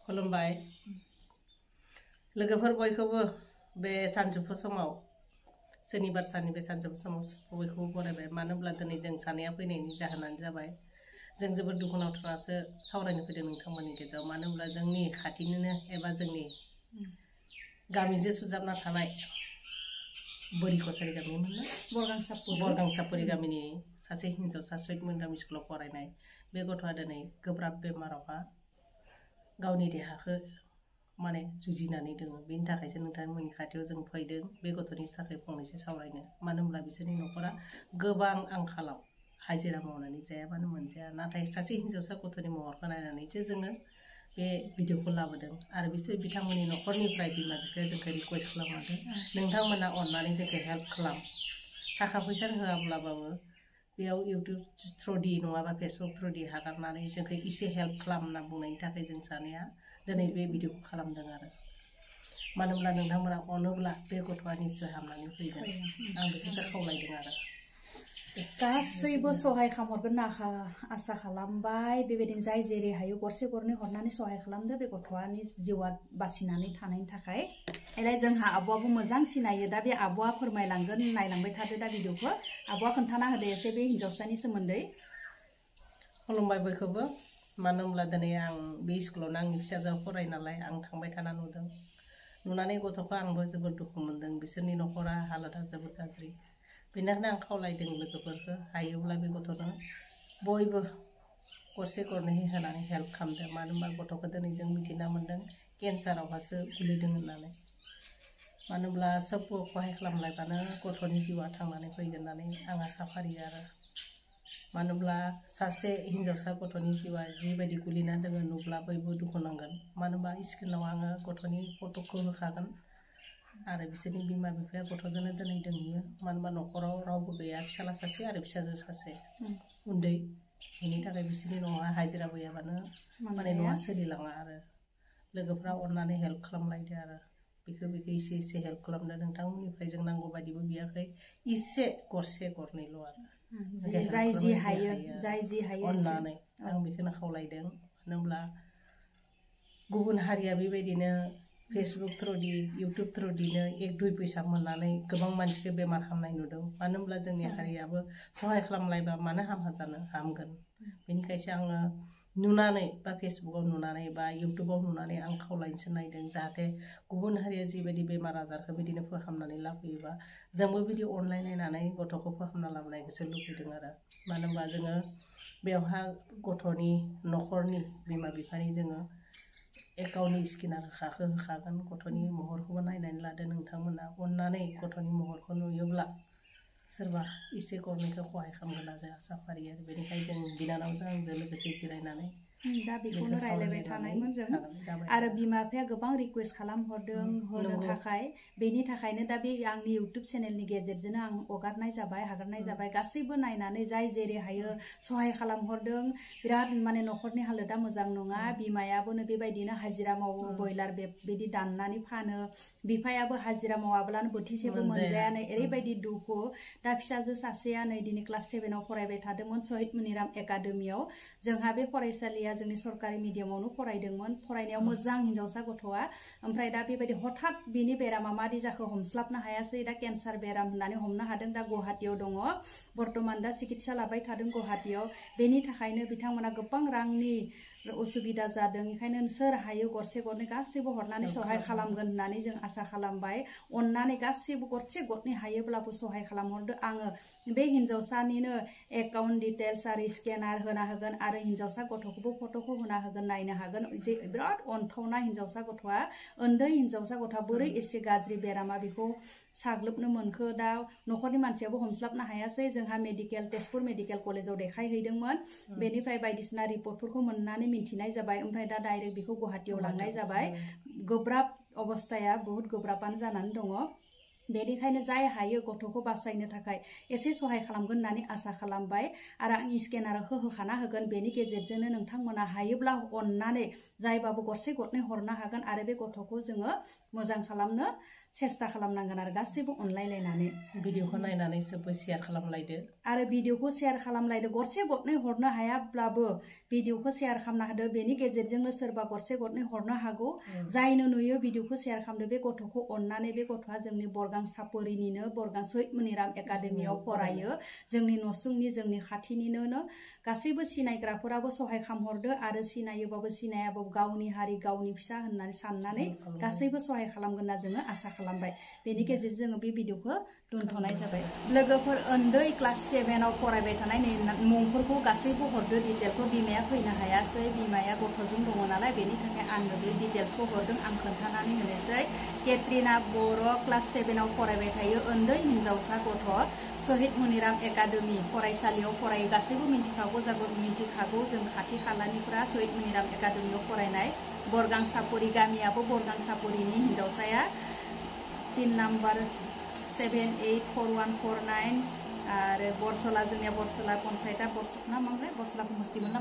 खुलुमबाय लोगोफोर बयखौबो बे सानजौफु समाव शनिबार साननि बे सानजौफु समाव बयखौबो बरायबाय मानो होनब्ला दिनै जों सानैया फैनायनि जाहोनानो जाबाय जों जोबोद दुखुनांथावसो सावरायनो फैदों नोंथांमोननि गेजेराव मानो होनब्ला जोंनि खाथिनिनो एबा जोंनि गामिजों सुजाबना थानाय बोरि कसारि गामिमोन ना बरगांसापुरि गामिनि सासे हिन्जावसा सैयद मोनदाम स्कुलाव फरायनाय बे गथ'आ दिनै गोब्राब बेमारावहा गावनि देहाखौ माने जुजिनानै दङ बेनि थाखायसो नोंथांमोननि खाथियाव जों फैदों बे गथ'नि थाखाय फंनैसो सावरायनो मानो होनब्ला बिसोरनि न'खरा गोबां आंखालाव हाजिरा मावनानै जायाबानो मोनजाया नाथाय सासे हिन्जावसा गथ'नि महरखौ नायनानैसो जोङो बे भिडिअखौ लाबोदों आरो बिसोर बिथांमोननि न'खरनिफ्राय बिमा बिफाया जोंखौ रिक्वेस्ट खालामदों नोंथांमोना अननानै जोंखौ हेल्प खालाम थाखा फैसा होआब्लाबो बेयाव इउटुब थ्रुदि नङाबा फेसबुक थ्रुदि हगारनानै जोंखौ एसे हेल्प खालाम होनना बुंनायनि थाखाय जों सानैया दिनै बे भिडिअखौ खालामदों आरो मानो होनब्ला नोंथांमोना अनोब्ला बे गथ'आ निस्सय हामनानै फैगोन आं बेखौसो खावलायदों आरो गासैबो सहाय खालामहरगोन आसा खालामबाय बेबायदिनो जाय जेरै हायो गरसे गरनै हरनानै सहाय खालामदो बे गथ'नि जिउआ बासिनानै थानायनि थाखाय एलाय जोंहा आब'आबो मोजां सिनायो दा बे आब'आ फोरमायलांगोन नायलांबाय थादो दा भिडिअखौ आब'आ खोन्थाना होदो एसे बे हिन्जावसानि सोमोन्दै खुलुमबाय बयखौबो मानो होनब्ला दिनै आं बे स्कुलावनो आंनि फिसाजोआ फरायो नालाय आं थांबाय थाना नुदों नुनानै गथ'खौ आंबो जोबोद दुखु मोनदों बिसोरनि न'खरा हालोदा जोबोद गाज्रि बेनिखायनो आं खावलायदों लोगोफोरखौ हायोब्ला बे गथ'नो बयबो गरसे गरनै होनानै हेल्प खालामदों मानो होनबा गथ'खौ दिनै जों मिथिना मोन्दों केन्सारावहासो गोलैदों होननानै मानो होनब्ला सोबबो खहाय खालामलायबानो गथ'नि जिउआ थांनानै फैगोन होननानै आं आसा फारियो आरो मानो होनब्ला सासे हिन्जावसा गथ'नि जिउआ जिबायदि गोलैना दङ नुब्ला बयबो दुखु नांगोन मानो होनबा स्क्रिनाव आङो गथ'नि फट'खौ होखागोन आरो बिसोरनि बिमा बिफाया गथ'जोंनो दिनै दोनहैयो मानो होनबा न'खराव रावबो गैया फिसाला सासे आरो फिसाजो सासे उन्दै बेनि थाखाय बिसोरनि न'आ हाजिरा गैयाबानो माने न'आ सोलिलाङा आरो लोगोफ्रा अननानै हेल्प खालामलायदो आरो बेखौ एसे हेल्प खालामदो नोंथांमोननिफ्राय जों नांगौ बायदिबो बियाखै एसे गरसे गरनैल' आरो जाय जि हायो अननानै आं बेखौनो खावलायदों मानो होनब्ला गुबुन हारिया बेबायदिनो फेसबुक थ्रुदि इउटुब थ्रुदिनो 1-2 फैसा मोननानै गोबां मानसिखौ बेमार हामनाय नुदों मानो होनब्ला जोंनि हारियाबो सहाय खालामलायबा मानो हामा जानो हामगोन बेनिखायसो आङो नुनानै बा फेसबुकाव नुनानै बा इउटुबाव नुनानै आं खावलायनोसो नायदों जाहाथे गुबुन हारिया जिबायदि बेमार आजारखौ बिदिनो फाहामनानै लाबोयोबा जोंबो बिदि अनलायलायनानै गथ'खौ फाहामना लाबोनायखौसो लुबैदों आरो मानो होनबा जोङो बेवहा गथ'नि न'खरनि बिमा बिफानि जोङो एकाउन्टनि स्केनार होखागोन गथ'नि महरखौबो नायनानै लादो नोंथांमोना अननानै गथ'नि महरखौ नुयोब्ला सोरबा एसे गरनैखौ खहाय खालामगोन जों आसा फारियो आरो बेनिखायनो जों बिनानावजों आंजों लोगोसे जिरायनानै दा बेखौनो रायलायबाय थानायमोन जों आरो बिमा बिफाया गोबां रिक्वेस्ट खालामहरदों होनो थाखाय बेनि थाखायनो दा बे आंनि इउटुब चेनेलनि गेजेरजोंनो आं हगारनाय जाबाय गासैबो नायनानै जाय जेरै हायो सहाय खालामहरदों बिराद माने न'खरनि हालोदा मोजां नङा बिमायाबो बेबायदिनो हाजिरा मावो बयलार बिदि दाननानै फानो बिफायाबो हाजिरा मावाब्लानो बोथिसेबो मोनजाया नै ओरैबायदि दुखु दा फिसाजो सासेया नै दिनै क्लास 7आव फरायबाय थादोंमोन शहीद मुनिराम एकाडेमियाव जोंहा बे फरायसालिया जोंनि सरकारि मिडियामावनो फरायदोंमोन फरायनायाव मोजां हिन्जावसा गथ'आ ओमफ्राय दा बेबायदि हठात बिनि बेरामा मादि जाखो हमस्लाबनो हायासै दा केन्सार बेराम होननानै हमनो हादों दा गुवाहाटीयाव दङ बर्तमान दा सिकित्सा लाबाय थादों गुवाहाटीयाव बेनि थाखायनो बिथांमोना गोबां रांनि उसुबिदा जादों बेखायनो सोर हायो गरसे गरनै गासैबो हरनानै सहाय खालामगोन होननानै जों आसा खालामबाय अननानै गासैबो गरसे गरनै हायोब्लाबो सहाय खालामहरदो आङो बे हिन्जावसानिनो एकाउन्ट डिटेल्स आरो स्केनार होना होगोन आरो हिन्जावसा गथ'खौबो फट'खौ होना होगोन नायनो हागोन जे बिराद अनथावना हिन्जावसा गथ'आ उन्दै हिन्जावसा गथ'आ बोरै एसे गाज्रि बेरामा बेखौ साग्लोबनो मोनखो दा न'खरनि मानसियाबो हमस्लाबनो हायासै जोंहा तेजपुर मेडिकेल कलेजाव देखायहैदोंमोन बेनिफ्राय बायदिसिना रिपर्टफोरखौ मोननानै मिन्थिनाय जाबाय ओमफ्राय दा डाइरेक्ट बेखौ गुवाहाटीयाव लांनाय जाबाय गोब्राब अबस्थाया बहुत गोब्राबानो जानानै दङ बेनिखायनो जाय हायो गथ'खौ बासायनो थाखाय एसे सहाय खालामगोन होननानै आसा खालामबाय आरो आं स्केनारखौ होखाना होगोन बेनि गेजेरजोंनो नोंथांमोना हायोब्ला अननानै जायबाबो गरसे गरनै हरनो हागोन आरो बे गथ'खौ जोङो मोजां खालामनो सेस्था खालामनांगोन आरो गासैबो अनलायलायनानै भिडिअखौ नायनानै सबबो शेयार खालामलायदो आरो भिडिअखौ शेयार खालामलायदो गरसे गरनै हरनो हायाब्लाबो भिडिअखौ शेयार खालामना होदो बेनि गेजेरजोंनो सोरबा गरसे गरनै हरनो हागौ जायनो नुयो भिडिअखौ शेयार खालामदो बे गथ'खौ अननानै बे गथ'आ जोंनि बरगां सापरिनिनो बरगां सहिद मनिराम एकाडेमियाव फरायो जोंनि नसुंनि जोंनि खाथिनिनो गासैबो सिनायग्राफोराबो सहाय खालामहरदो आरो सिनायोबाबो सिनायाबाबो गावनि हारि गावनि फिसा होननानै साननानै गासैबो सहाय खालामगोन होनना जोङो आसा खालामबाय बेनि गेजेरजों जोङो बे भिडिअखौ दोनथ'नाय जाबाय लोगोफोर उन्दै क्लास 7 आव फरायबाय थानाय मुंफोरखौ गासैबो हरदो डिटेलखौ बिमाया फैनो हायासै बिमाया गथ'जों दङ नालाय बेनि थाखाय आंनो बे डिटेल्सखौ हरदों आं खोन्थानानै होनोसै केट्रिना बर' क्लास 7 आव फरायबाय थायो उन्दै हिनजावसा गथ' सहिद मनिराम एकाडेमि फरायसालियाव फरायो गासैबो मिन्थिखागौ जों खाथि खालानिफ्रा सहिद मनिराम एकाडेमियाव फरायनाय बरगां सापरि गामियाबो बरगां सापरिनि हिनजावसाया पिन नाम्बार 784149 आरो बरसला जोंनिया बरसला पन्सायता बरसला समस्तिमोन